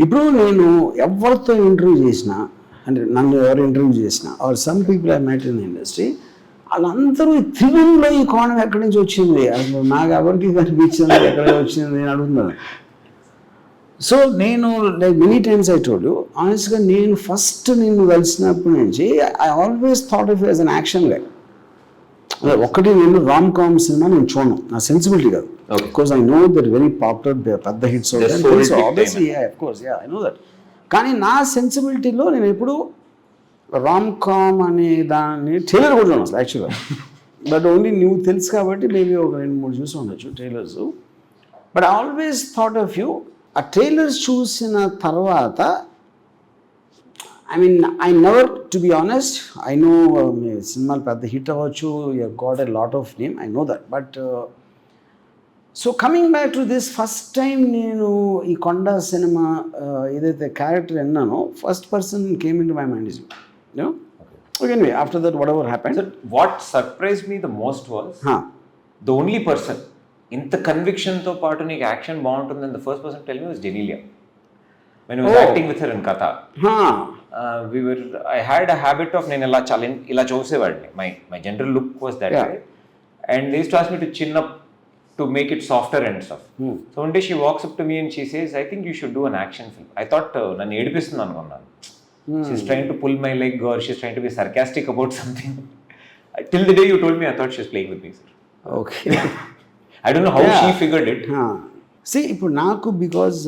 ఇప్పుడు నేను ఎవరితో ఇంటర్వ్యూ చేసినా, అంటే నన్ను ఎవరు ఇంటర్వ్యూ చేసినా or some people I met in industry, వాళ్ళందరూ త్రిగుణంలో ఈ కోణం ఎక్కడి నుంచి వచ్చింది, అసలు నాకు ఎవరికి కనిపించింది, ఎక్కడ వచ్చింది నేను అడుగుతున్నాను. సో నేను like many times I told you ఆనెస్ట్గా, నేను ఫస్ట్ నిన్ను కలిసినప్పటి నుంచి I always thought of as an action guy. ఒకటి నేను రామ్ కామ్ సినిమా నేను చూడను, నా సెన్సిబిలిటీ కాదు. Because I know that very popular పెద్ద హిట్స్ ఐ నో దట్. కానీ నా సెన్సిబిలిటీలో నేను ఎప్పుడు రామ్ కామ్ అనే దాన్ని ట్రైలర్ కూడా చూడను అసలు యాక్చువల్గా. బట్ ఓన్లీ నువ్వు తెలుసు కాబట్టి మేబీ ఒక 2-3 చూసి ఉండొచ్చు trailers. But I always thought of you. ఆ ట్రైలర్స్ చూసిన తర్వాత I mean, I never, to be honest, I know సినిమాలు పెద్ద హిట్ అవ్వచ్చు, you got a lot of name, I know that. But so coming back to this, first time నేను ఈ కొండ cinema ఏదైతే క్యారెక్టర్ విన్నానో, first person came into my mind is you. You know? Okay. Anyway, after that, whatever happened. So, what surprised me the most was the only person ఇంత కన్విక్షన్తో పాటు నీకు action బాగుంటుందని the first person to tell me was Genelia. When I was acting with her in Katha. I had a habit of నేను ఇలా చూసేవాడిని. My general look was that way. And they used to ask me to chin up to make it softer and stuff. So one day she walks up to me and she says, I think you should do an action film. I thought నన్ను ఏడిపిస్తుంది అనుకున్నాను. She's trying to pull my leg or she's trying to be sarcastic about something. Till the day you told me, I thought she was playing with me, sir. Okay. I don't know how she figured it. See, ఇప్పుడు నాకు because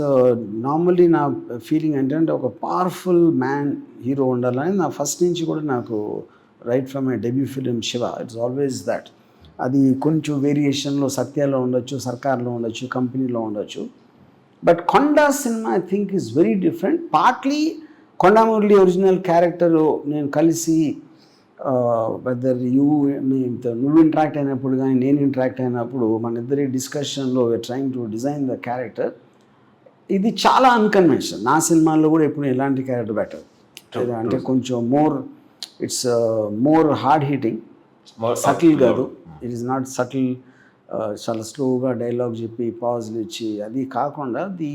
normally నా feeling ఏంటంటే ఒక powerful man hero ఉండాలని నా first నుంచి కూడా నాకు right from my debut film Shiva it's always that. అది కొంచెం వేరియేషన్లో సత్యాలో ఉండొచ్చు, సర్కార్లో ఉండొచ్చు, కంపెనీలో ఉండొచ్చు. But Konda cinema I think is very different. Partly Konda Murali original character నేను కలిసి వెదర్ నువ్వు ఇంటరాక్ట్ అయినప్పుడు కానీ నేను ఇంటరాక్ట్ అయినప్పుడు మన ఇద్దరి డిస్కషన్లో trying to design the character. ఇది చాలా అన్కన్వెన్షనల్. నా సినిమాల్లో కూడా ఎప్పుడు ఎలాంటి క్యారెక్టర్ బెటర్ అంటే కొంచెం it's more hard hitting, subtle కాదు. ఇట్ ఈస్ నాట్ సటిల్, చాలా స్లోగా డైలాగ్ చెప్పి పాజ్లు ఇచ్చి అది కాకుండా ది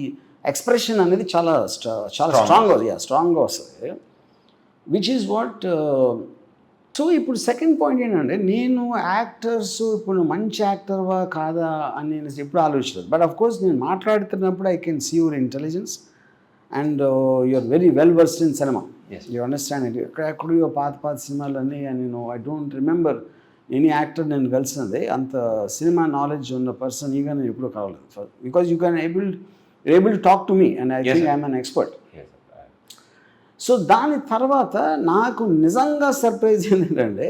ఎక్స్ప్రెషన్ అనేది చాలా స్ట్రాంగ్గా వస్తుంది, విచ్ ఈజ్ వాట్. సో ఇప్పుడు సెకండ్ పాయింట్ ఏంటంటే, నేను యాక్టర్స్ ఇప్పుడు మంచి యాక్టర్వా కాదా అని నేను ఎప్పుడు ఆలోచించలేదు. బట్ ఆఫ్ కోర్స్ నేను మాట్లాడుతున్నప్పుడు I can see your intelligence and you are very well versed in cinema. You understand it. ఎక్కడెక్కడో పాత సినిమాలన్నీ నేను I don't remember any actor నేను కలిసినది అంత సినిమా నాలెడ్జ్ ఉన్న పర్సన్ ఈగా నేను ఎప్పుడూ కావలేదు. Because you can able to talk to me and I think I'm an expert. So దాని తర్వాత నాకు నిజంగా సర్ప్రైజ్ ఏంటంటే,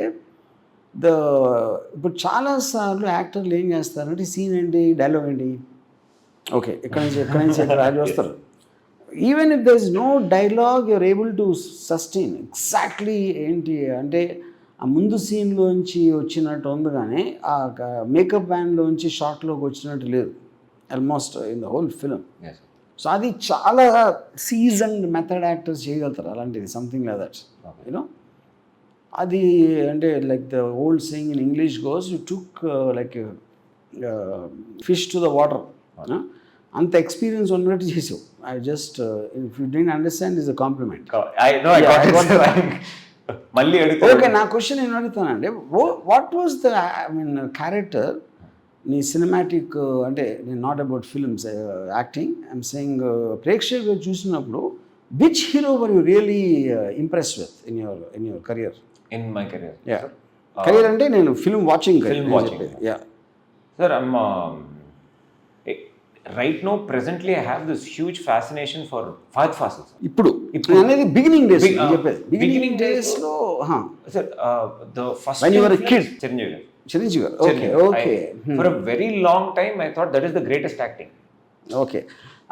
ఇప్పుడు చాలాసార్లు యాక్టర్లు ఏం చేస్తారంటే సీన్ ఏంటి, డైలాగ్ ఏంటి, ఓకే ఎక్కడి నుంచి రాజు వస్తారు. Even if there is no dialogue you're able to sustain exactly ఏంటి అంటే ఆ ముందు సీన్లోంచి వచ్చినట్టు ఉంది, కానీ ఆ మేకప్ బ్యాన్లోంచి షార్ట్లోకి వచ్చినట్టు లేదు almost in the whole film. So అది చాలా సీజన్డ్ మెథడ్ యాక్టర్స్ చేయగలుగుతారు అలాంటిది, సంథింగ్ లైక్ దట్ యూనో. అది అంటే like the old saying in English goes, you took like fish to the water. అంత ఎక్స్పీరియన్స్ ఉన్నట్టు చేసావు. I just if you didn't understand is a compliment. మళ్ళీ okay, నా question నేను అడుగుతానండి, what was the I mean character నీ cinematic, అంటే నేను not about films acting, I'm saying ప్రేక్షకులు చూసినప్పుడు which hero were you really impressed with in your career? In my career, career అంటే నేను film watching. Yeah sir, I'm right no presently I have this huge fascination for Fahadh Faasil. ఇప్పుడు అనేది beginning days చెప్పేది. Beginning డేస్లో sir the first when you were a kid, Chiranjeevi garu. Okay. For a very long time I thought that is the greatest acting. Okay.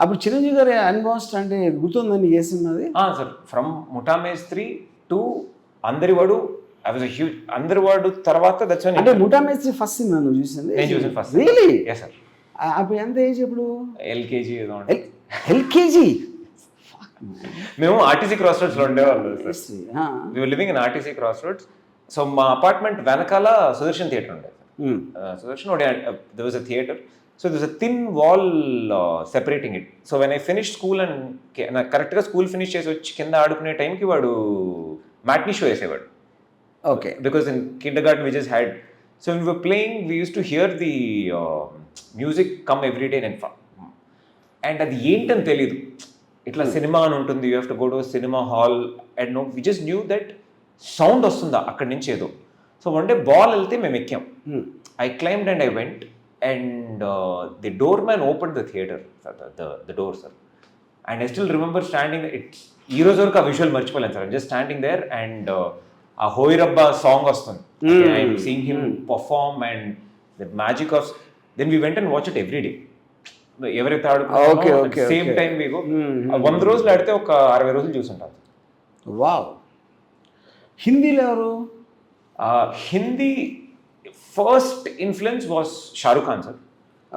అప్పుడు చిరంజీవి గారి అన్వాస్ట్ అంటే గుర్తుందని ఏ సినిమాది? Sir, from Mutamestri to Andarivaadu I was a huge. Andarivaadu తర్వాత that's when అంటే Muta Mestri first cinema నువ్వు చూసింది? నేను చూసిన ఫస్ట్. రియల్లీ? yes sir. అప్పుడు ఎంత ఏజ్? అప్పుడు ఎల్కేజీ ఏదో. ఎల్కేజీ? మేము ఆర్టీసీ క్రాస్ రోడ్స్లో ఉండేవాళ్ళు. we were living in RTC cross roads. So మా అపార్ట్మెంట్ వెనకాల సుదర్శన్ థియేటర్ ఉండేది. Sudarshan there was a theatre. So this a thin wall separating it. So when I finish school and నాకు కరెక్ట్గా school finish చేసి వచ్చి కింద ఆడుకునే టైంకి వాడు మ్యాట్నీ షో వేసేవాడు. Okay. Because in kindergarten we just had, so when we were playing we used to hear the music come every day and అది ఏంటని తెలీదు. ఇట్లా సినిమా అని ఉంటుంది, you have to go to cinema hall and no we just knew that sound వస్తుందా అక్కడి నుంచి ఏదో. సో వన్ డే బాల్ వెళ్తే మేము ఎక్కాం. I climbed and I went and the door man open the theatre, the door sir. And I still remember standing, it's ఈ రోజు వరకు ఆ విజువల్ మర్చిపోలేను sir. Just standing there and ఆ హోయిరబ్బా సాంగ్ వస్తుంది. I'm seeing him perform and the magic of, then we went and watch it every day. ఎవరైతే ఆడుకుంటారో సేమ్ టైం మీకు 100 రోజులు ఆడితే ఒక 60 రోజులు చూసుంటారు. వావ్. హిందీలో ఎవరు? Hindi first influence was Shahrukh Khan sir.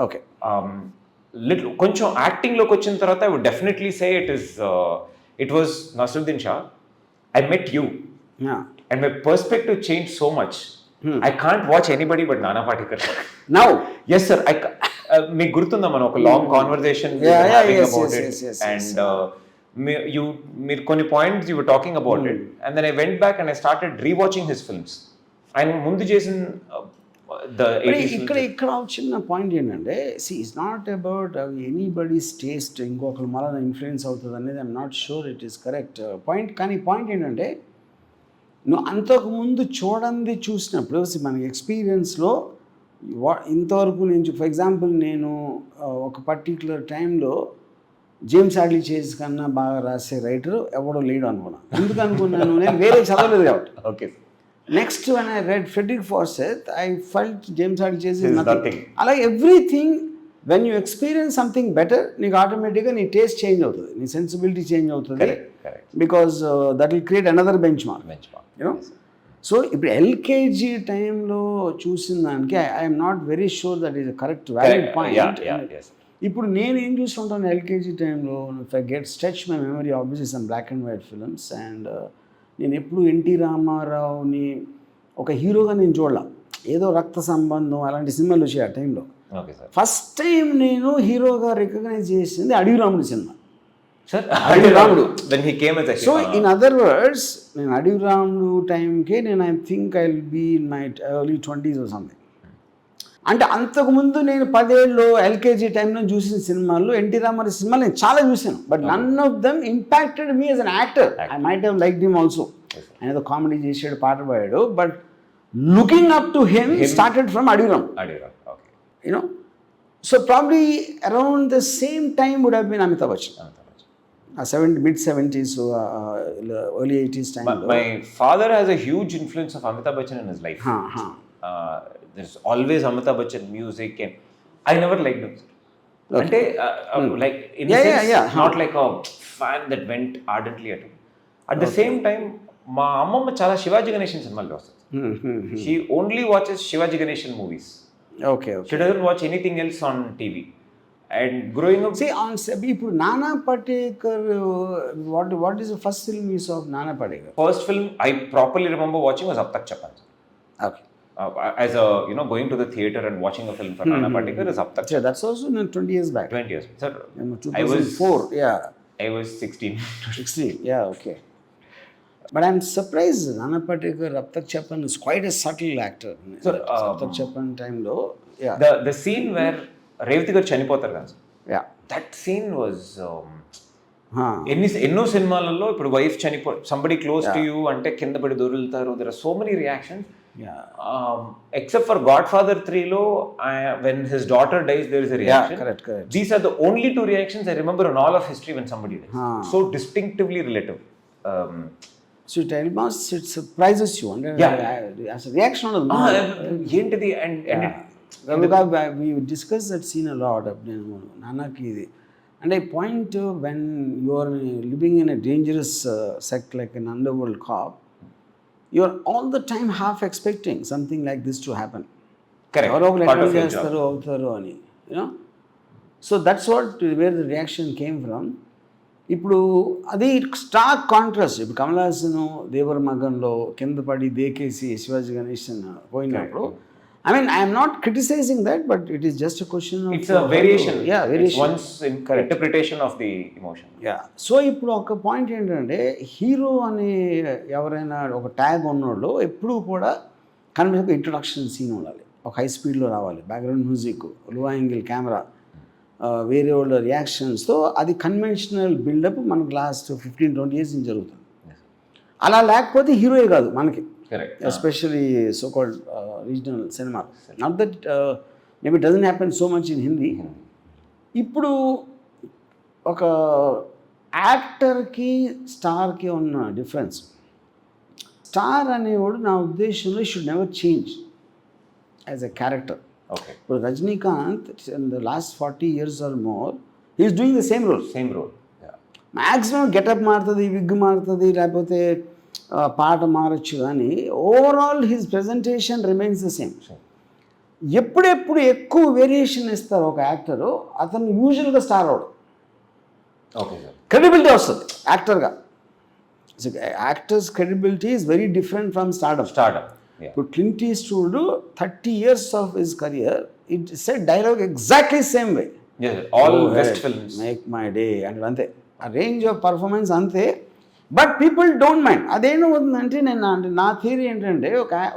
Okay. Little కొంచెం యాక్టింగ్లోకి వచ్చిన తర్వాత I would definitely say it was Naseeruddin Shah. I met you and my perspective changed so much. I can't watch anybody but Nana Patekar now. Yes sir, me gurtunda man oka long conversation we were having about it, and me konni points you were talking about it, and then I went back and I started rewatching his films. And mundu chesin the 80s. ఇక్కడ చిన్న point ఏంటంటే, see it's not about anybody's taste ఇంకొకరు మళ్ళీ influence అవుతుంది అనేది I'm not sure it is correct point. కానీ point ఏంటంటే, నువ్వు అంతకుముందు చూడండి చూసినప్పుడు మనకి ఎక్స్పీరియన్స్లో ఇంతవరకు నేను ఫర్ ఎగ్జాంపుల్ నేను ఒక పర్టిక్యులర్ టైంలో జేమ్స్ ఆడ్లీ చేజ్ కన్నా బాగా రాసే రైటర్ ఎవడో లేడు అనుకున్నాను. ఎందుకు అనుకున్నాను, నేను వేరే చదవలేదు కాబట్టి. Okay. Next when I read Frederick Forsyth I felt James Hadley Chase is nothing. అలాగే everything when you experience something better, నీకు ఆటోమేటిక్గా నీ టేస్ట్ చేంజ్ అవుతుంది, నీ సెన్సిబిలిటీ చేంజ్ అవుతుంది. Because that will create another benchmark. You know, so ఇప్పుడు LKG టైంలో చూసిన దానికి I'm not very sure that is correct valid point. ఇప్పుడు నేను ఏం చూస్తుంటాను ఎల్కేజీ టైంలో, if I get stretch my memory obviously some black and white films, and నేను ఎప్పుడు ఎన్టీ రామారావుని ఒక హీరోగా నేను చూడాల, ఏదో రక్త సంబంధం అలాంటి సినిమాలు వచ్చాయి ఆ టైంలో. ఫస్ట్ టైం నేను హీరోగా రికగ్నైజ్ చేసింది అడవి రాముడు సినిమా. అడవి రాముడు. సో ఇన్ అదర్ వర్డ్స్, నేను అడవి రాముడు టైంకే నేను I think I will be in my early 20s or something. అంటే అంతకుముందు నేను 10 ఏళ్ళు ఎల్కేజీ టైంలో చూసిన సినిమాల్లో ఎన్టీ రామారావు సినిమాలు నేను చాలా చూశాను, but none of them impacted me as an actor. I might have liked him also. ఆయన ఏదో కామెడీ చేసాడు, పాట పాడాడు, but looking up to him started from Adavi Ramudu. You know, so probably around the same time would have been Amitabh Bachchan. Mid-70s, early 80s time. My father has a huge influence of Amitabh Bachchan in his life. There's always Amitabh Bachchan music, and I never liked him. Okay. Like in a sense, not like a fan that went ardently at him. At the same time, ma amma chala Shivaji Ganeshan cinemalu chustadi. She only watches Shivaji Ganeshan movies. Okay. She doesn't watch anything else on TV. And growing up, see on ఇప్పుడు Nana Patekar, what is the first film you saw of Nana Patekar? First film I properly remember watching was Ab Tak Chapan. Okay. As a going to the theater and watching a film for Nana Patekar is Ab Tak Chapan. Yeah, that's also 20 years back. 20 years. Sir, 2004. I was 16. 16. Yeah, okay. But I'm surprised Nana Patekar, Ab Tak Chapan is quite a subtle actor. So Ab Tak Chapan time lo, yeah. The scene where Revati garu chanipotaru కదా, yeah, that scene was ఎన్నో సినిమాలలో ఇప్పుడు wife చనిపో, somebody close to you అంటే కింద పడి దొరులుతారు. There are so many reactions. Except for Godfather 3 lo, when his daughter dies there is a reaction. Correct. These are the only 2 reactions I remember in all of history when somebody dies. So distinctively relative. So it surprises you. As a reaction on ఏంటిది and we discussed that scene a lot. Nanaki, and I point to when you are living in a dangerous sect like an underworld cop, you are all the time half expecting something like this to happen. Correct. Part of your job. You know, so that's where the reaction came from. ఇప్పుడు అది Stark contrast. ఇప్పుడు కమల్ హాసన్ దేవర మగన్లో కింద పడి దేకేసి శివాజీ గణేశన్ పోయినప్పుడు I mean, I am not criticizing that, but it is just a question of... It's a variation. Yeah, variation. It's one's interpretation of the emotion. Yeah. So ఇప్పుడు ఒక point ఏంటంటే hero అని ఎవరైనా ఒక ట్యాగ్ ఉన్నోళ్ళు ఎప్పుడూ కూడా కనుక ఇంట్రొడక్షన్ సీన్ ఉండాలి, ఒక హై స్పీడ్లో రావాలి, background music, low angle camera, వేరే వాళ్ళ రియాక్షన్స్తో అది కన్వెన్షనల్ బిల్డప్ మనకు లాస్ట్ 15-20 years నుంచి జరుగుతుంది. అలా లేకపోతే హీరోయే కాదు మనకి, especially so called regional cinema. Not that maybe doesn't happen so much in Hindi. ఇప్పుడు ఒక యాక్టర్కి స్టార్కి ఉన్న డిఫరెన్స్, స్టార్ అనేవాడు నా ఉద్దేశంలో should never change as a character. Okay. ఇప్పుడు Rajinikanth in the last 40 years or more he is doing the same role. Maximum getup మారుతుంది, wig మారుతుంది, లేకపోతే పాట మారచ్చు, కానీ overall his presentation remains the same. ఎప్పుడెప్పుడు ఎక్కువ వేరియేషన్ ఇస్తారు ఒక యాక్టరు, అతను యూజువల్గా స్టార్ అవడు. Okay sir. క్రెడిబిలిటీ వస్తుంది యాక్టర్గా. Actors credibility is very different from stardom. ఇప్పుడు Clint Eastwood 30 years of his career it said dialogue exactly same way, all best films, make my day అంటే అంతే, ఆ రేంజ్ ఆఫ్ పర్ఫార్మెన్స్ అంతే. But people don't mind. అదేమవుతుందంటే నా theory ఏంటంటే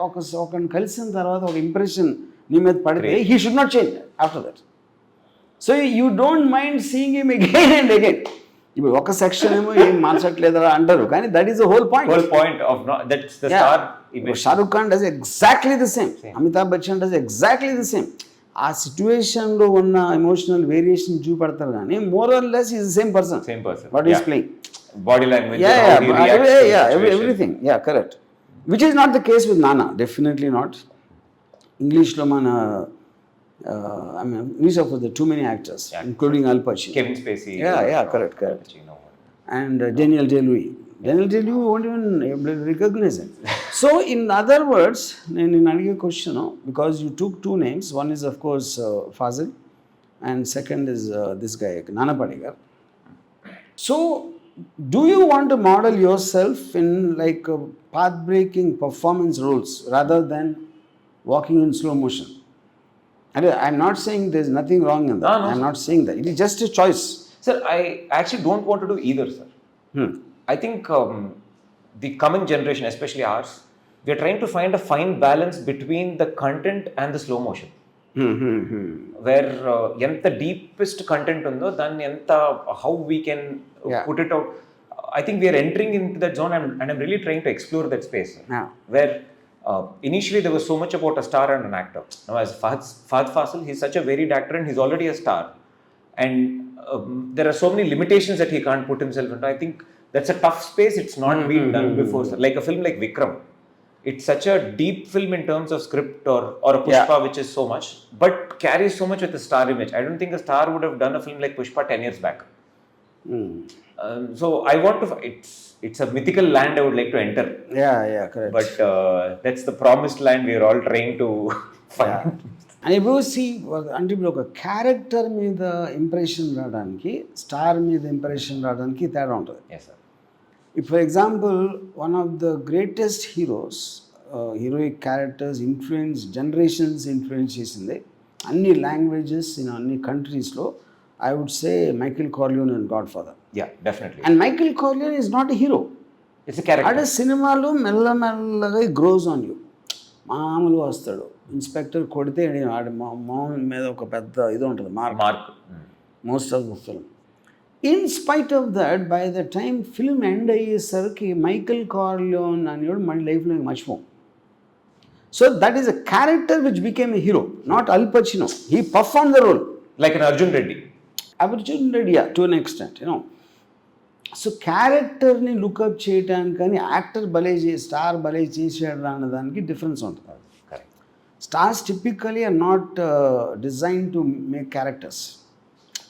ఒకరిని కలిసిన తర్వాత ఒక ఇంప్రెషన్ నీ మీద పడితే he should not change after that. So you don't mind seeing him again and again. ఇప్పుడు ఒక సెక్షన్ ఏమో ఏం మార్చట్లేదా అంటారు, కానీ that is the whole point of that's the star image. Shahrukh Khan does exactly the same, Amitabh Bachchan does exactly the same. ఆ సిచ్యువేషన్లో ఉన్న emotional variation చూపెడతారు, కానీ more or less is the same person what is playing. Body language, everything, correct, which is not the case with Nana, definitely not. English lo mana I mean English of the too many actors, including Al Pacino, Kevin Spacey, correct, and Daniel Day-Lewis won't even recognize him. So in other words, nenu adige question, because you took two names, one is of course Fazil and second is this guy Nana Patekar. So do you want to model yourself in like path-breaking performance roles rather than walking in slow motion? And I'm not saying there's nothing wrong in that. No, I'm not saying that. It is just a choice. Sir, I actually don't want to do either, sir. I think the coming generation, especially ours, we are trying to find a fine balance between the content and the slow motion. Where ఎంత deepest content ఉందో దాన్ని ఎంత how we can put it out. I think we are entering into that zone, and I'm really trying to explore that space where initially there was so much about a star and an actor. Now as Fahad Fasil, he's such a varied actor and he's already a star, and there are so many limitations that he can't put himself into. I think that's a tough space. It's not been done before. So like a film like Vikram, it's such a deep film in terms of script, or a Pushpa, which is so much, but carries so much with the star image. I don't think a star would have done a film like Pushpa 10 years back. So I want to, it's a mythical land I would like to enter. Correct. But that's the promised land we are all trying to find. And if you see, అంటే ఇప్పుడు ఒక character మీద impression రావడానికి star మీద impression రావడానికి తేడా ఉంటుంది. Yes sir. If for example one of the greatest heroes, heroic characters influence generations influence చేసింది అన్ని లాంగ్వేజెస్ ఇన్ అన్ని కంట్రీస్లో, I would say Michael Corleone and Godfather. Yeah, definitely. And Michael Corleone is not a hero. It's a character. అదే సినిమాలో మెల్లమెల్లగా గ్రోజ్ on you. మామూలుగా వస్తాడు, inspector కొడితే ఆడి మామూలు మీద ఒక పెద్ద ఇది ఉంటుంది, mark most of the film. In spite of that, by the time film end అయ్యేసరికి మైకెల్ కార్లియోన్ అనేవాడు మళ్ళీ లైఫ్లో మర్చిపోం. So that is a character which became a hero, not Al Pacino. He perform the role like an Arjun Reddy, to an extent, so క్యారెక్టర్ని look up చేయడానికి కానీ actor star భలే చేసాడు అన్నదానికి డిఫరెన్స్ ఉంటుంది. Stars typically are not design to make characters.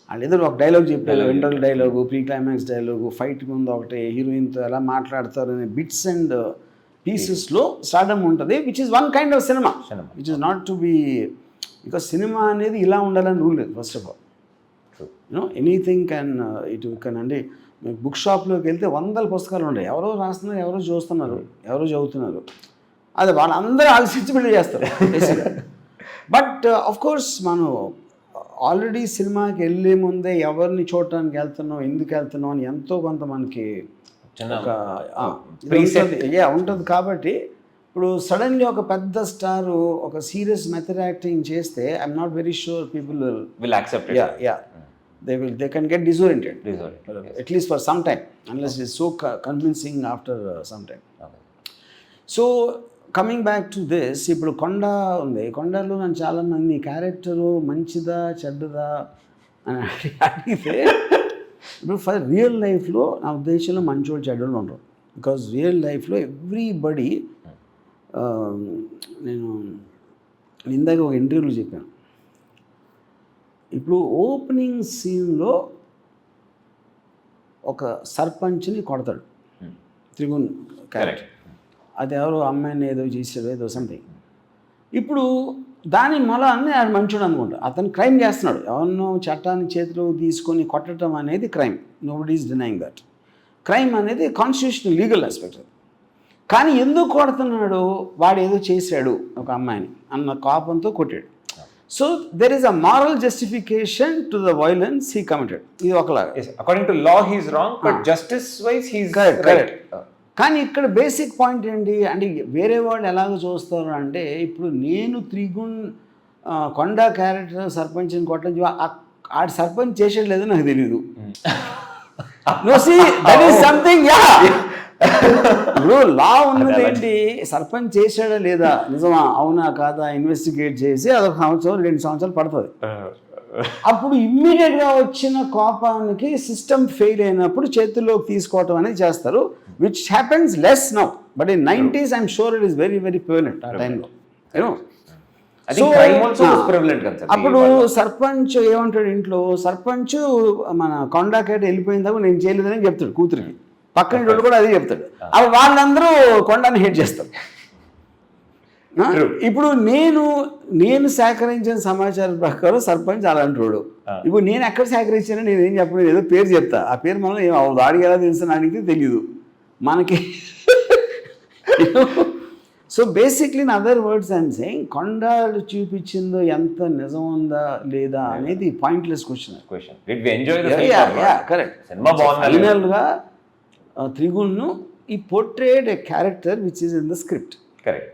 వాళ్ళు ఏదో ఒక డైలాగ్ చెప్పారు, interval dialogue, pre climax dialogue, fight ముందు ఒకటి, హీరోయిన్తో ఎలా మాట్లాడతారు అనే బిట్స్ అండ్ పీసెస్లో స్టార్డమ్ ఉంటుంది, which is one kind of cinema, which is not to be, because cinema అనేది ఇలా ఉండాలని రూల్ లేదు. First of all anything can అంటే మీకు బుక్ షాప్లోకి వెళ్తే 100 పుస్తకాలు ఉంటాయి, ఎవరో రాస్తున్నారు, ఎవరో చూస్తున్నారు, ఎవరో చదువుతున్నారు, అది వాళ్ళందరూ ఆలోచించి బిల్డ్ చేస్తారు బేసిక్గా. బట్ ఆఫ్ కోర్స్ మనం ఆల్రెడీ సినిమాకి వెళ్ళే ముందే ఎవరిని చూడటానికి వెళ్తున్నాం, ఎందుకు వెళ్తున్నాం అని ఎంతో కొంత మనకి ఒక ఉంటుంది. కాబట్టి ఇప్పుడు సడన్లీ ఒక పెద్ద స్టార్ ఒక సీరియస్ మెథడ్ యాక్టింగ్ చేస్తే I'm not very sure people will accept. they can get disoriented at least for some time unless it's so convincing after some time. So coming back to this, ఇప్పుడు కొండ ఉంది. కొండలో నన్ను చాలామంది character మంచిదా చెడ్డదా అని అడిగితే ఇప్పుడు ఫర్ రియల్ లైఫ్లో నా ఉద్దేశంలో మంచోళ్ళు చెడ్డలు ఉండరు. బికాజ్ రియల్ లైఫ్లో ఎవ్రీబడి, నేను ఇందాక ఒక ఇంటర్వ్యూలో చెప్పాను, ఇప్పుడు ఓపెనింగ్ సీన్లో ఒక సర్పంచ్ని కొడతాడు త్రిగుణ్ క్యారెక్టర్. అది ఎవరో అమ్మాయిని ఏదో చేసాడు, ఏదో సంథింగ్. ఇప్పుడు దాని మళ్ళీ అన్నీ ఆయన మంచోడు అనుకుంటా. అతను క్రైమ్ చేస్తున్నాడు, ఎవరినో చట్టాన్ని చేతిలో తీసుకొని కొట్టడం అనేది crime. Nobody is denying that. Crime అనేది కాన్స్టిట్యూషనల్ లీగల్ ఆస్పెక్ట్. కానీ ఎందుకు కొడుతున్నాడు, వాడు ఏదో చేశాడు ఒక అమ్మాయిని అన్న కోపంతో కొట్టాడు. So there is a moral justification to the violence he committed. ఇది ఒకలాగా according to law he is wrong, but justice wise he is correct. కానీ ఇక్కడ బేసిక్ పాయింట్ ఏంటి అంటే, వేరే వాళ్ళు ఎలాగ చూస్తారు అంటే, ఇప్పుడు నేను త్రిగుణ్ కొండ క్యారెక్టర్ సర్పంచ్ని కొట్టడం ఆడు సర్పంచ్ చేసేది లేదో నాకు తెలీదు. That is something. ఇప్పుడు లా ఉన్నది ఏంటి, సర్పంచ్ చేశాడా లేదా, నిజమా అవునా కాదా ఇన్వెస్టిగేట్ చేసి అదొక సంవత్సరం 2 సంవత్సరాలు పడుతుంది. అప్పుడు ఇమ్మీడియట్గా వచ్చిన కోపానికి సిస్టమ్ ఫెయిల్ అయినప్పుడు చేతుల్లోకి తీసుకోవటం అనేది చేస్తారు, which happens less now. But in 90s I'm sure it is very very prevalent ఆ టైంలో. అప్పుడు సర్పంచ్ ఏమంటాడు ఇంట్లో, సర్పంచ్ మన కొండకేట వెళ్ళిపోయిన తర్వాత నేను చేయలేదని చెప్తాడు కూతురికి. పక్కన వాళ్ళు కూడా అదే చెప్తాడు. అవి వాళ్ళందరూ కొండని హేట్ చేస్తారు. ఇప్పుడు నేను సేకరించిన సమాచారం ప్రకారం సర్పంచ్ అలాంటి వాడు. ఇప్పుడు నేను ఎక్కడ సేకరించానో నేను ఏం చెప్పలేదు, ఏదో పేరు చెప్తా. ఆ పేరు మనం వాడికి ఎలా తెలుసు అడిగితే తెలియదు మనకి. So basically in other words I'm saying, కొండలు చూపించిందో ఎంత నిజం ఉందా లేదా అనేది పాయింట్లెస్ క్వశ్చన్. కరెక్ట్. ఫైనల్గా త్రిగుణ్ను ఈ portrayed a character which is in the script. Correct.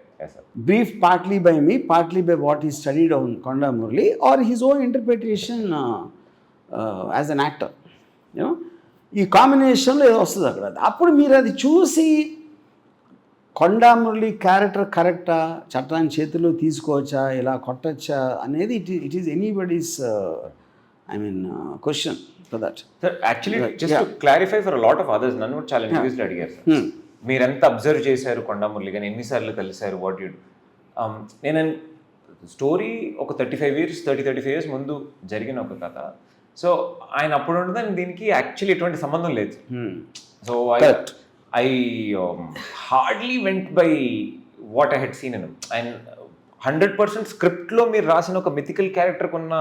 Briefed partly by me, partly by what he studied on Konda Murali, or his own interpretation as an actor. ఈ కాంబినేషన్లో ఏదో వస్తుంది అక్కడ. అప్పుడు మీరు అది చూసి కొండా మురళి క్యారెక్టర్ కరెక్టా, చట్టాన్ని చేతిలో తీసుకోవచ్చా, ఇలా కొట్టచ్చా అనేది it is anybody's question for that. Sir actually just to clarify for lot of others, నన్ను కూడా చాలా ఇంటర్వ్యూస్లో అడిగారు సార్, మీరు ఎంత అబ్జర్వ్ చేశారు కొండా మురళి గారిని, ఎన్నిసార్లు కలిశారు, వాట్ యూ. నేను స్టోరీ ఒక 35 years ముందు జరిగిన ఒక కథ. సో ఆయన అప్పుడు ఉండదని దీనికి యాక్చువల్లీ ఎటువంటి సంబంధం లేదు. So I hardly went by what I had seen in. And 100% స్క్రిప్ట్లో మీరు రాసిన ఒక మిథికల్ క్యారెక్టర్కి ఉన్న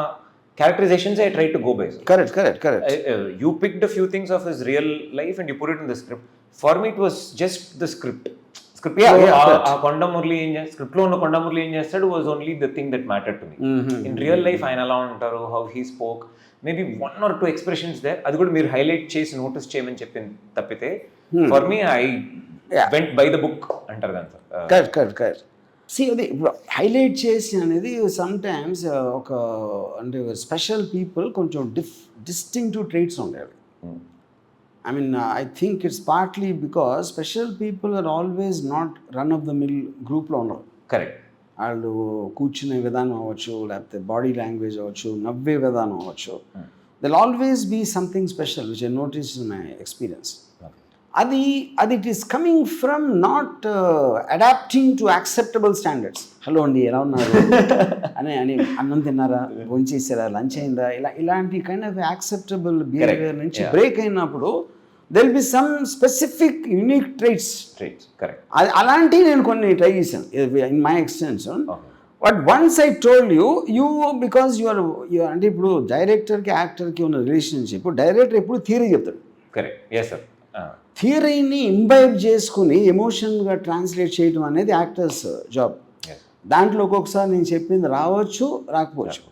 characterizations I tried to go by. Correct. You picked a few things of his real life and you put it in the script. For me, it was just the script. Konda Murali script lo unna Konda Murali em chestadu was only the thing that mattered to me. In real life, ayana ela untaru, how he spoke, maybe 1 or 2 expressions there. Adi kuda meer highlight chesi notice cheyamani cheppin tappite. For me, I went by the book antaru gan sir. Correct. See, అది highlight చేసి అనేది sometimes ఒక అంటే special people కొంచెం distinctive traits ఉండేవి. I mean I think it's partly because special people are always not run of the mill గ్రూప్లో ఉండరు. Correct. వాళ్ళు కూర్చునే విధానం అవ్వచ్చు, లేకపోతే బాడీ లాంగ్వేజ్ అవ్వచ్చు, నవ్వే విధానం అవ్వచ్చు. There'll always be something special which I notice in my experience. అది it is coming from not adapting to acceptable standards. Hello అండి ఎలా ఉన్నారు అని అన్నం తిన్నారా, భోంచేసారా, లంచ్ అయిందా, ఇలాంటి కైండ్ ఆఫ్ యాక్సెప్టబుల్ బిహేవియర్ నుంచి బ్రేక్ అయినప్పుడు there will be some specific unique traits. Correct. అలాంటివి నేను కొన్ని ట్రై చేశాను in my extension. But once I told you because you're అంటే ఇప్పుడు డైరెక్టర్కి యాక్టర్కి ఉన్న రిలేషన్షిప్, డైరెక్టర్ ఎప్పుడు థియరీ చెప్తాడు. కరెక్ట్. Yes sir. థియరీని ఇంబైబ్ చేసుకుని ఎమోషన్గా ట్రాన్స్లేట్ చేయడం అనేది యాక్టర్స్ జాబ్. దాంట్లో ఒక్కొక్కసారి నేను చెప్పింది రావచ్చు రాకపోవచ్చు.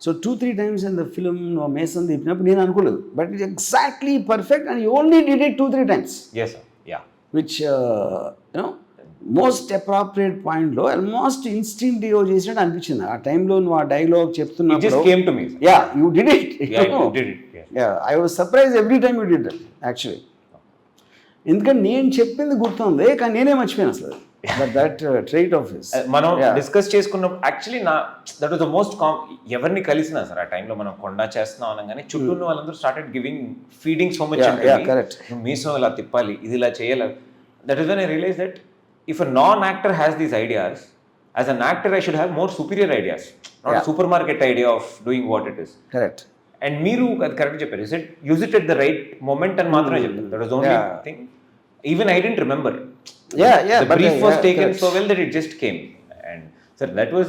So 2-3 times in the film నువ్వు మేసం తిప్పినప్పుడు నేను అనుకోలేదు, but it exactly perfect and you only did it 2-3 times, which you know most appropriate పాయింట్లో ఆల్మోస్ట్ ఇన్స్టింక్టివ్ చేసినట్టు అనిపించింది. ఆ టైంలో నువ్వు ఆ డైలాగ్ చెప్తున్నప్పుడు you did it. I was surprise every time you did it actually. ఎందుకంటే నేను చెప్పింది గుర్తుంది కానీ నేనే మర్చిపోయాను అసలు. దట్ ట్రైట్ ఆఫ్ హిస్ మనం డిస్కస్ చేసుకున్నప్పుడు actually that was the most ఎవరిని కలిసినా సార్ ఆ టైంలో మనం కొండ చేస్తున్నాం అనగానే చుట్టూ ఉన్న వాళ్ళందరూ started giving feeding so much. Correct. మీసో ఇలా తిప్పాలి, ఇది ఇలా చేయాలి. That is when I realise that if a non-actor has these ideas, as an actor I should have more superior ideas, not a supermarket idea of doing what it is. Correct. And meeru ad correct chepparu, use it at the right moment and maatrame chepparu. That was the only thing. Even I didn't remember. The brief was taken so well that it just came. And sir, that was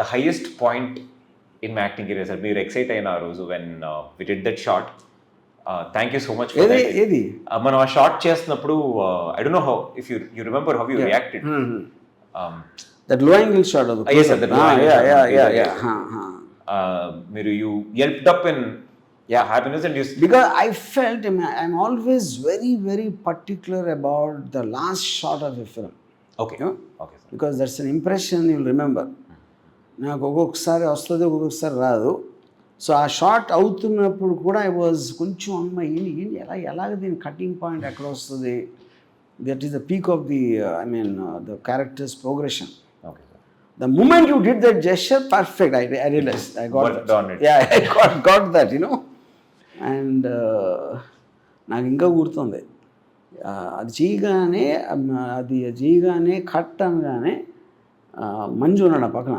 the highest point in my acting career, sir. Meeru excite ayina roju when we did that shot. Thank you so much for that. మనం ఆ shot చేస్తున్నప్పుడు I don't know how if you remember how you reacted. That low angle shot of yes sir, that మీరు you yelped up in happiness and you, because I felt I'm always very particular about the last shot of a film. Okay sir. Because that's an impression you'll remember. నాకు ఒక్కొక్కసారి వస్తుంది ఒక్కొక్కసారి రాదు. So ఆ short అవుతున్నప్పుడు కూడా I was కొంచెం అమ్మ ఎలాగ దీని కటింగ్ పాయింట్ ఎక్కడ వస్తుంది, that is the peak of the I mean the characters progression. The moment you did that gesture, perfect, I realized, I got what that. done it. Yeah, I got that, you know. And నాకు ఇంకా గుర్తుంది అది చేయగానే cut అనగానే మంజు ఉన్నాడు పక్కన,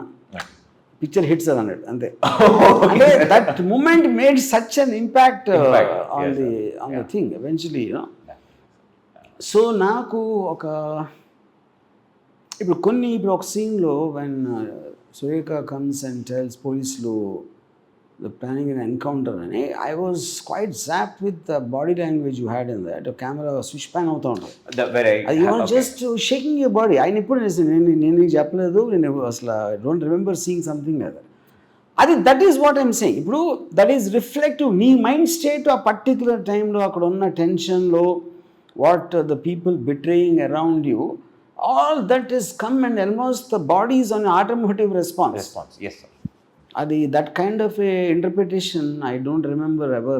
picture hits అది అన్నాడు అంతే. అంటే that moment made such an impact on the thing eventually, you know. So నాకు ఇప్పుడు ఒక సీన్లో when Surekha comes and tells పోలీసులు ద ప్లానింగ్ ఇన్ ఎన్కౌంటర్ అని, I was quite zapped with the body language you had in that. Camera switch pan అవుతూ ఉంటుంది, అది you are just shaking your body. ఆయన ఇప్పుడు నేను చెప్పలేదు, నేను అసలు don't remember seeing something other. That is what I'm saying. ఇప్పుడు దట్ ఈస్ రిఫ్లెక్టివ్, నీ మైండ్ స్టేట్ ఆ పర్టిక్యులర్ టైంలో అక్కడ ఉన్న టెన్షన్లో, what the people betraying around you, all that is come and almost the body is on automotive response. Yes sir. That kind of a interpretation I don't remember ever,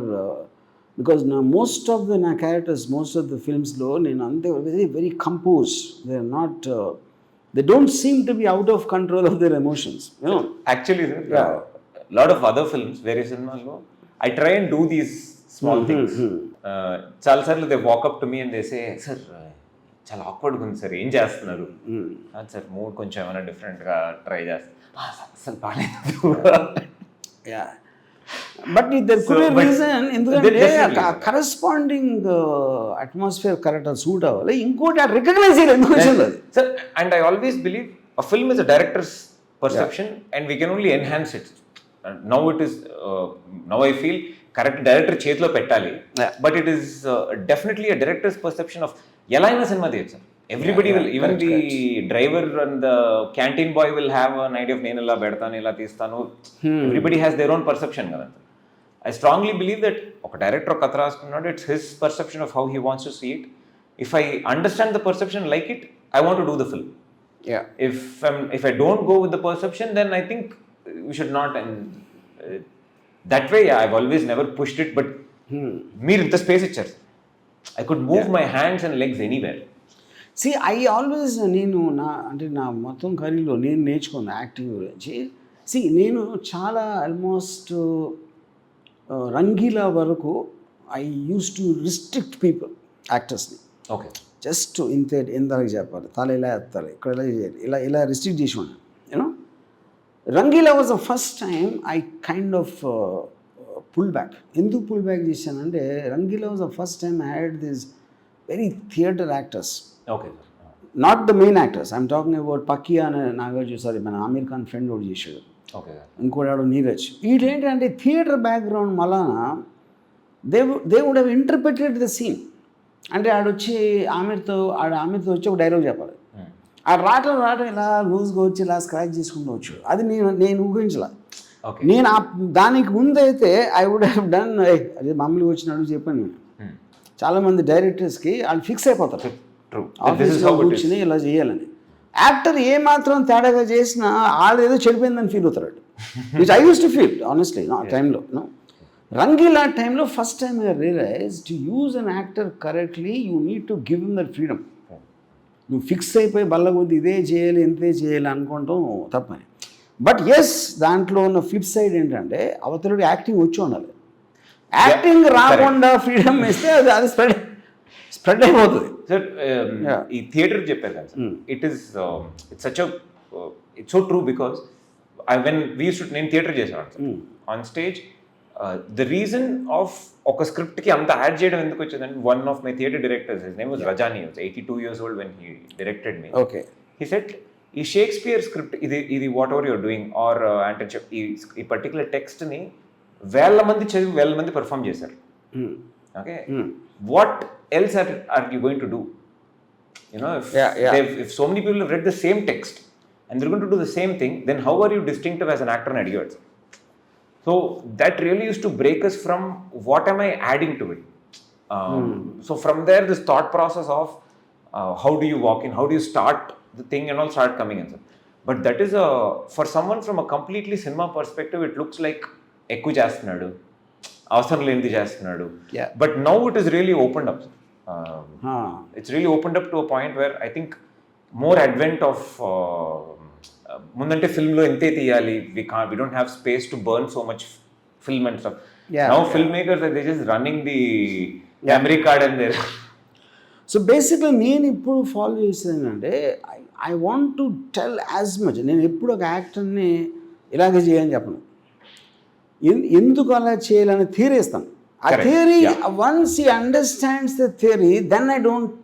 because now most of the characters, most of the films lo nenu ante very composed. They are not they don't seem to be out of control of their emotions, you know. Actually sir, lot of other films, various cinemas lo I try and do these small things. Chaal sarlu they walk up to me and they say, sir చాలా ఆక్వర్డ్గా ఉంది sir, ఏం చేస్తున్నారు sir, mood కొంచెం ఏమైనా డిఫరెంట్గా try చేస్తారు, అసలు బాగాలేదు. But there could be reason, ఎందుకంటే కరెస్పాండింగ్ అట్మాస్ఫియర్ కరెక్ట్ సూట్ అవ్వాలి. ఇంకోటి ఆ రికగ్నైజ్ చేయాలి ఎందుకు వచ్చింది sir. And I always believe a film is a director's perception and we can only enhance it. Now I feel correct director చేతిలో పెట్టాలి, but it is definitely a director's perception of ఎలా అయినా cinema తీయచ్చు. Everybody will, even the driver and the canteen boy will have an idea of నేను ఇలా పెడతాను ఇలా తీస్తాను. Everybody has their own perception కదా. ఐ స్ట్రాంగ్లీ బిలీవ్ దట్ ఒక డైరెక్టర్ ఒక కథ రాసుకున్నాడు, it's his perception of how he wants to see it. If I understand the perception like it, I want to do the film. If I don't go with the perception, then I think we should not. And that way I've always never pushed it, but మీరు ఇంత space ఇచ్చారు, I could move my hands and legs anywhere. See, I always, నేను నా మొత్తం కరీర్లో నేను నేర్చుకున్న acting గురించి. నేను చాలా ఆల్మోస్ట్ రంగీలా వరకు I use to restrict people, యాక్టర్స్ని. ఓకే, జస్ట్ ఇంతవరకు చెప్పాలి, తల ఇలా ఎత్తాలి, ఇక్కడ ఇలా చేయాలి, ఇలా రిస్ట్రిక్ట్ చేసి ఉన్నాను. You know, Rangeela was the first time I kind of pull back. ఎందుకు పుల్ బ్యాక్ చేశానంటే, Rangeela was the first time I had this very theatre actors. Okay, not the main actors, I'm talking about Pakkiya అనే Nagarjuna, sorry మన Aamir Khan friend ఒకటి చేశాడు, okay, ఇంకోటి నీరజ్. వీటేంటంటే theatre background మళ్ళా they would have interpreted the scene. అంటే ఆడొచ్చి ఆమెతో వచ్చి ఒక డైలాగ్ చెప్పాలి, ఆ రావటం ఇలా లూజ్గా వచ్చి ఇలా స్క్రాచ్ చేసుకుంటూ వచ్చు. అది నేను ఊహించలే. నేను దానికి ముందైతే ఐ వుడ్ హ్యావ్ డన్ అది మామూలుగా వచ్చినట్టు చెప్పాను నేను. చాలామంది డైరెక్టర్స్కి వాళ్ళు ఫిక్స్ అయిపోతారు ఆఫీస్లో కూర్చుని ఇలా చేయాలని. యాక్టర్ ఏమాత్రం తేడాగా చేసినా వాళ్ళు ఏదో చెడిపోయిందని ఫీల్ అవుతారు. Which I use to feel honestly ఆ టైంలో. రంగీలా టైంలో first time I realise to use an actor correctly you need to give him that freedom. నువ్వు ఫిక్స్ అయిపోయి బల్లగొద్ది ఇదే చేయాలి ఇంతే చేయాలి అనుకోవటం తప్పని. బట్ ఎస్, దాంట్లో ఉన్న ఫ్లిప్ సైడ్ ఏంటంటే అవతలుడు యాక్టింగ్ వచ్చి ఉండాలి. యాక్టింగ్ రాకుండా ఫ్రీడమ్ ఇస్తే అది స్ప్రెడ్ అయిపోతుంది. సార్ ఈ థియేటర్ చెప్పారు కదా sir, it's such it's so true because when we use to, నేను థియేటర్ చేశాను sir on stage. The reason of ఒక స్క్రిప్ట్కి అంత యాడ్ చేయడం ఎందుకు వచ్చిందంటే, one of my theatre directors, his name was Rajani, was 82 years old when he directed me. Okay. He said, ఈ Shakespeare script ఇది whatever you're doing or అంటే ఈ పర్టికులర్ టెక్స్ట్ని 1000 మంది చదివి 1000 మంది పర్ఫామ్ చేశారు. Okay, what else are you going to do? If so many people have read the same text and they're going to do the same thing, then how are you distinctive as an actor and added? So that really used to break us from what am I adding to it. So from there, this thought process of how do you walk in, how do you start the thing and all start coming in. But that is for someone from a completely cinema perspective, it looks like ekku chestunadu, avasaram lenidi chestunadu. But now it is really opened up. It's really opened up to a point where I think more advent of ముందంటే ఫిల్మ్లో ఎంతే తీయాలి, we don't have space to burn so much film and stuff. Now filmmakers are just running the memory card and there. So బేసిక్గా నేను ఇప్పుడు follow చేసేదంటే I want to tell as much. నేను ఎప్పుడు ఒక యాక్టర్ని ఇలాగే చేయని చెప్పను, ఎందుకు అలా చేయాలని థియరీ ఇస్తాను. ఆ theory once he understands the theory, then I don't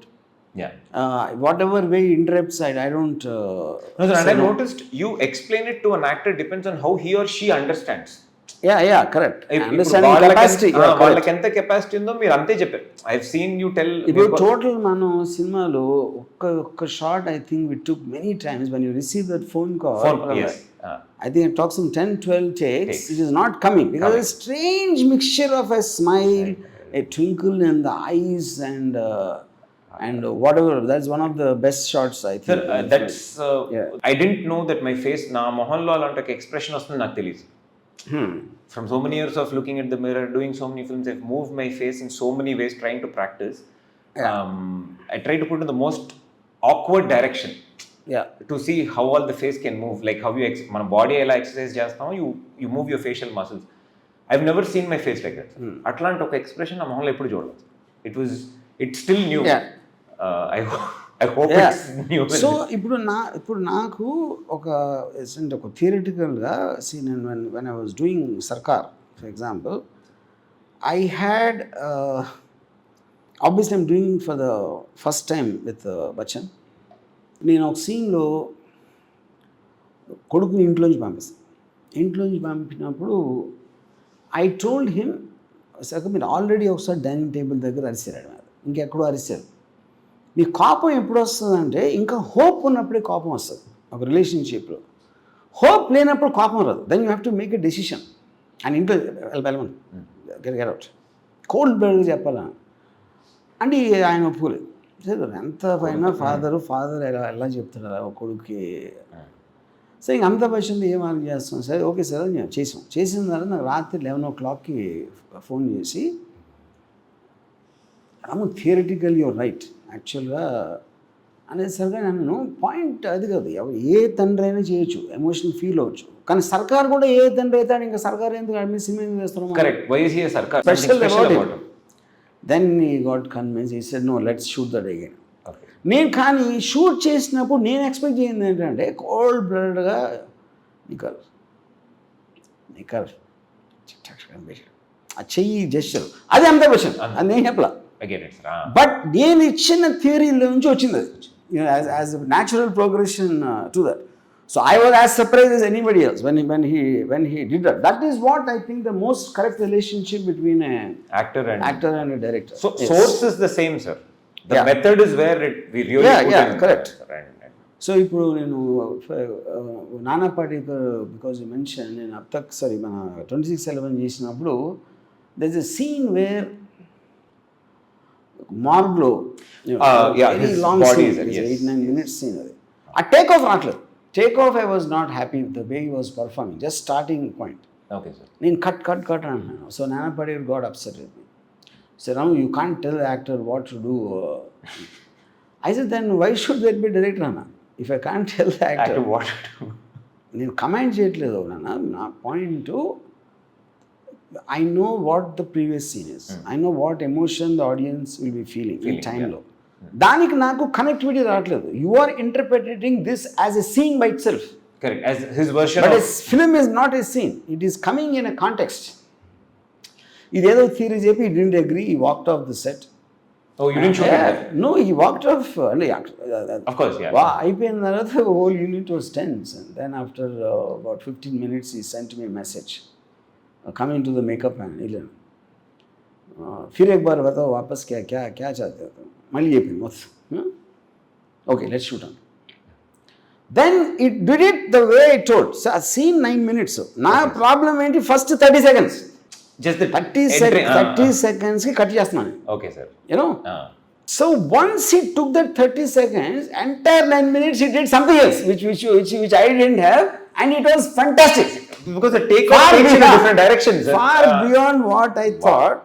whatever way interrupts, I don't no, sir, and I noticed you explain it to an actor depends on how he or she understands. Yeah, correct. Understanding capacity, వాళ్ళకి ఎంత capacity ఉందో మీరు అంతే చెప్పారు. I have seen you tell. ఇప్పుడు total మనం సినిమాలో ఒక్క shot I think we took many times when you receive that phone call. Yes. I think it talks some 10-12 takes. It is not coming because a strange mixture of a smile, a twinkle in the eyes and whatever. That's one of the best shots I think. Sir, that's I didn't know that my face na mohanlo alante expression vastundi నాకు తెలియదు. From so many years of looking at the mirror, doing so many films, I've moved my face in so many ways trying to practice. I try to put in the most awkward direction to see how all the face can move, like how you మన body ఎలా exercise చేస్తామో you move your facial muscles. I've never seen my face like that. అట్లాంటి ఒక expression నా మొహంలో ఎప్పుడు చూడలేదు. It's still new. I hope it's new. So ఇప్పుడు నాకు ఒక థియరిటికల్గా when I was doing Sarkar, for example, I had obviously I'm doing for the first time with Bachchan. నేను ఒక సీన్లో కొడుకుని ఇంట్లోంచి పంపించినప్పుడు I told him, సార్ మీరు ఆల్రెడీ ఒకసారి డైనింగ్ టేబుల్ దగ్గర అరిసారు, ఇంకెక్కడో అరిసారు. మీ కోపం ఎప్పుడు వస్తుందంటే ఇంకా హోప్ ఉన్నప్పుడే కోపం వస్తుంది. ఒక రిలేషన్షిప్లో హోప్ లేనప్పుడు కోపం రాదు. Then you have to make a decision. And ఇంట్లో వెళ్ళమని గెట్ అవుట్ కోల్డ్ బ్లడ్గా చెప్పాలా అంటే ఆయన ఒప్పుకోలేదు. సరే ఎంత పైన ఫాదర్ ఎలా చెప్తాడు ఒక కొడుక్కి. సరే ఇంక అంత పైసలు ఏం ఆర్గ్యూ చేస్తాం. సరే ఓకే సార్ అని చేసిన తర్వాత నాకు రాత్రి 11 o'clockకి ఫోన్ చేసి, థియరిటికల్ యువర్ రైట్ యాక్చువల్గా అనేసరిగా నన్ను పాయింట్ అది కాదు, ఏ తండ్రి అయినా చేయొచ్చు, ఎమోషనల్ ఫీల్ అవ్వచ్చు. కానీ సర్కార్ కూడా ఏ తండ్రి అవుతాడు, ఇంకా సర్కార్ ఎందుకు అడ్మిట్ సినిమా ఎందుకు చేస్తున్నాం. Special then he got convince, he said no let's shoot that again. నేను కానీ షూట్ చేసినప్పుడు నేను ఎక్స్పెక్ట్ చేయింది ఏంటంటే కోల్డ్ బ్లడ్గా నికల్ ఆ చెయ్యి జెస్చర్ అది అంత క్వశ్చన్, అది నేను చెప్పలా. బట్ నేను ఇచ్చిన థియరీలో నుంచి వచ్చింది అది, as natural progression to that. So I was as surprised as anybody else when he did that. That is what I think the most correct relationship between an actor and a director. So yes. Source is the same, sir. The method is where we really put in. Correct. So ఇప్పుడు నేను నానా Patekar because you mention నేను అప్తక్ sorry మన 26/11 చేసినప్పుడు there is a scene where మార్గ్లో his long body scene is there, yes. 8-9 minutes scene అది ఆ take off రావట్లేదు. Take off I was not happy with the way he was performing, just starting point. Okay, sir. నేను cut అంటున్నాను. So Nana Patekar got upset with me. So now you can't tell the actor what to do. I said, then why should there be director, Anna? If I can't tell the actor what to do. నేను comment చేయట్లేదు నాన్న. నా point I know what the previous scene is, I know what emotion the audience will be feeling ఈ టైంలో. దానికి నాకు connectivity రావట్లేదు. You are interpreting this as a scene by itself. Correct. As his version But of... a film is not a scene. It is coming in a context. ఇదేదో theory చెప్పి he didn't agree, he walked off the set. Oh, you didn't shoot that? No, he walked off. Of course, yeah. అయిపోయిన తర్వాత the whole unit was tense. And then after about 15 minutes, he sent me a message. Coming to the makeup man, फिर एक बार बताओ वापस क्या चाहते हो. మళ్ళీ చెప్పింది మొత్తం. Okay, let's shoot on. Then it did it the way I told. So I seen 9 minutes. నా ప్రాబ్లం ఏంటి, first 30 seconds. Just the 30 seconds కి కట్ చేస్తున్నాను. Okay, sir. You know? So once he took that 30 seconds, entire 9 minutes he did something else, which I didn't have, and it was fantastic. Because the take-off takes in a different direction, sir. Far beyond what I thought.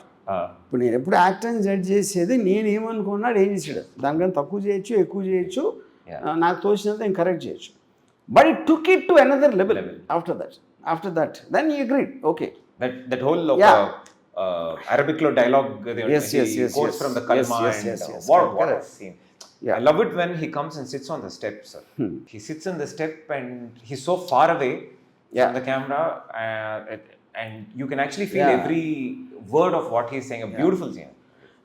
ఇప్పుడు నేను ఎప్పుడు యాక్టర్ని judge చేసేది నేను ఏమనుకున్నాడు ఏం చేసాడు, దానికన్నా తక్కువ చేయొచ్చు ఎక్కువ చేయొచ్చు, నాకు తోచినంత నేను కరెక్ట్ చేయొచ్చు. But it took it to another level after that then he agreed. Okay, that whole Arabic lo dialogue, yes, quotes from the Kalyan, what a scene. I love it when he comes and sits on the step, sir. He sits on the step and he's so far away from the camera, and you can actually feel every word of what he's saying. A beautiful scene.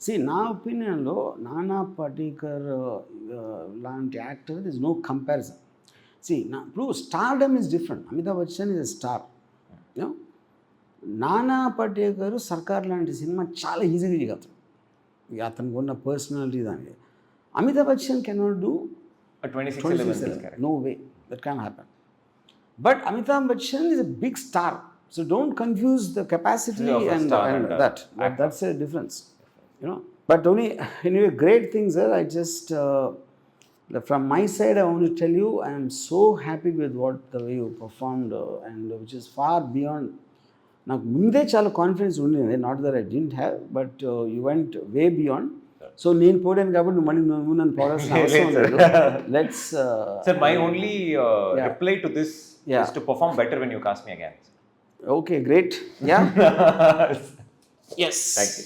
See, నా ఒపీనియన్లో నానా పాటేకర్ లాంటి actor this no comparison. See, ఇప్పుడు stardom is different. Amitabh Bachchan is a star. Nana Patekar సర్కార్ లాంటి cinema చాలా ఈజీగా చేయగలుగుతాడు, అతనికి ఉన్న పర్సనాలిటీ దానికి. Amitabh Bachchan cannot do 26/11. No way, that can't happen. But Amitabh Bachchan is a big star, so don't confuse the capacity and that. That's a difference, you know. But only anyway, great things, sir. I just from my side, I want to tell you, I am so happy with the way you performed, and which is far beyond. నాకు ముందే చాలా confidence ఉండేది, not that I didn't have, but you went way beyond. So నేను పోయాను కాబట్టి నువ్వు నన్ను పోవాల్సిన అవసరం లేదు. Let's Sir, my only reply to this is to perform better when you cast me again. Okay, great. Yeah. Yes. Thank you.